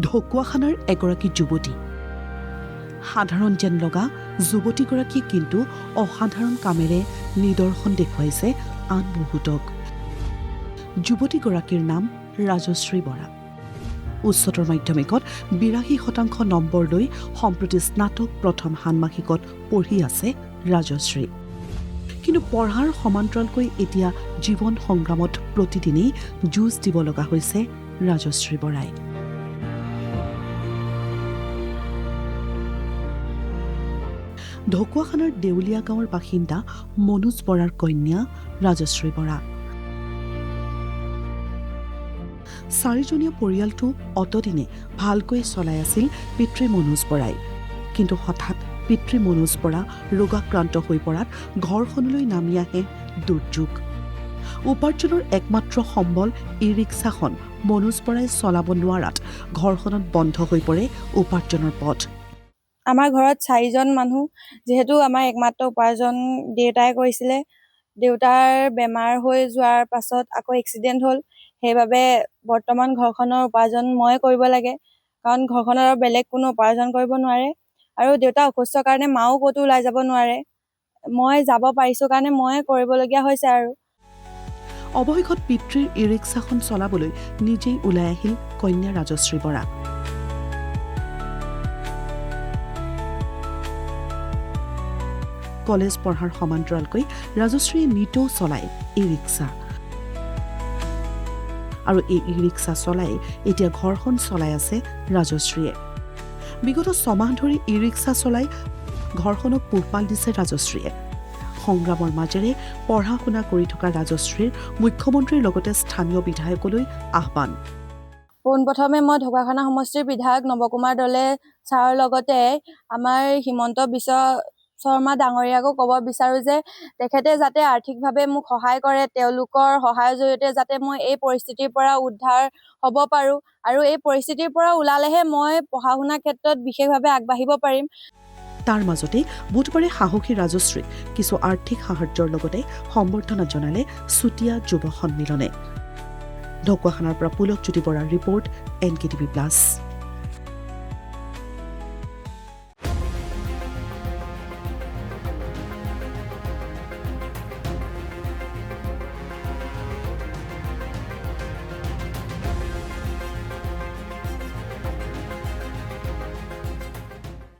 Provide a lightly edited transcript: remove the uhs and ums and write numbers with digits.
ঢকুৱাখানাৰ এগৰাকী যুৱতী। সাধাৰণ যেন লগা যুৱতীগৰাকী কিন্তু অসাধাৰণ কামেৰে নিদৰ্শন দেখুৱাইছে আন বহুতক। যুৱতীগৰাকীৰ নাম ৰাজশ্ৰী বৰা। উচ্চতৰ মাধ্যমিকত ৮২% নম্বৰ লৈ সম্প্ৰতি স্নাতক প্ৰথম ষান্মাসিকত পঢ়ি আছে ৰাজশ্ৰী। কিন্তু পঢ়াৰ সমান্তৰালকৈ এতিয়া জীৱন সংগ্ৰামত প্ৰতিদিনেই যুঁজ দিব লগা হৈছে ৰাজশ্ৰী বৰাই। ঢকুৱাখানাৰ দেউলীয়া গাঁৱৰ বাসিন্দা মনোজ বৰাৰ কন্যা ৰাজশ্ৰী বৰা। 4জনীয়া পৰিয়ালটো অতদিনে ভালকৈ চলাই আছিল পিতৃ মনোজ বৰাই। কিন্তু হঠাৎ পিতৃ মনোজ বৰা ৰোগাক্ৰান্ত হৈ পৰাত ঘৰখনলৈ নামি আহে দুৰ্যোগ। উপাৰ্জনৰ একমাত্ৰ সম্বল ই ৰিক্সাখন মনোজ বৰাই চলাব নোৱাৰাত ঘৰখনত বন্ধ হৈ পৰে উপাৰ্জনৰ পথ। আমাৰ ঘৰত 4জন মানুহ, যিহেতু আমাৰ একমাত্ৰ উপাৰ্জন দেউতাই কৰিছিলে। দেউতাৰ বেমাৰ হৈ যোৱাৰ পাছত আকৌ এক্সিডেণ্ট হ'ল। সেইবাবে বৰ্তমান ঘৰখনৰ উপাৰ্জন মই কৰিব লাগে, কাৰণ ঘৰখনৰ বেলেগ কোনো উপাৰ্জন কৰিব নোৱাৰে। আৰু দেউতা অসুস্থ কাৰণে মাও ক'তো ওলাই যাব নোৱাৰে। মই যাব পাৰিছোঁ কাৰণে মই কৰিবলগীয়া হৈছে। আৰু অৱশেষত পিতৃৰ ই ৰিক্সাখন চলাবলৈ নিজেই ওলাই আহিল কন্যা ৰাজশ্ৰী বৰা। কলেজ পঢ়াৰ সমান্তৰালকৈ ৰাজশ্ৰীয়ে নিতৌ চলায় ই ৰিক্সা। আৰু এই ই ৰিক্সা চলাই এতিয়া ঘৰখন চলাই আছে ৰাজশ্ৰীয়ে। বিগত 6 মাহ ধৰি ই ৰিক্সা চলাই ঘৰখনক পোহপাল দিছে ৰাজশ্ৰীয়ে। সংগ্ৰামৰ মাজেৰে পঢ়া শুনা কৰি থকা ৰাজশ্ৰীৰ মুখ্যমন্ত্ৰীৰ লগতে স্থানীয় বিধায়কলৈ আহ্বান। পোনপ্ৰথমে মই ঢকুৱাখানা সমষ্টিৰ বিধায়ক নৱকুমাৰ দলে ছাৰৰ লগতে আমাৰ হিমন্ত বিশ্ব শৰ্মা ডাঙৰীয়াকো ক'ব বিচাৰোঁ যে তেখেতে যাতে আৰ্থিকভাৱে মোক সহায় কৰে। তেওঁলোকৰ সহায়ৰ জৰিয়তে যাতে মই এই পৰিস্থিতিৰ পৰা উদ্ধাৰ হ'ব পাৰোঁ। আৰু এই পৰিস্থিতিৰ পৰা ওলালেহে মই পঢ়া শুনাৰ ক্ষেত্ৰত বিশেষভাৱে আগবাঢ়িব পাৰিম। তাৰ মাজতে বুধবাৰে সাহসী ৰাজশ্ৰীক কিছু আৰ্থিক সাহায্যৰ লগতে সম্বৰ্ধনা জনালে চুতীয়া যুৱ সন্মিলনে। ঢকুৱাখানাৰ পৰা পুলক জ্যোতি বৰাৰ ৰিপৰ্ট, NKTV+।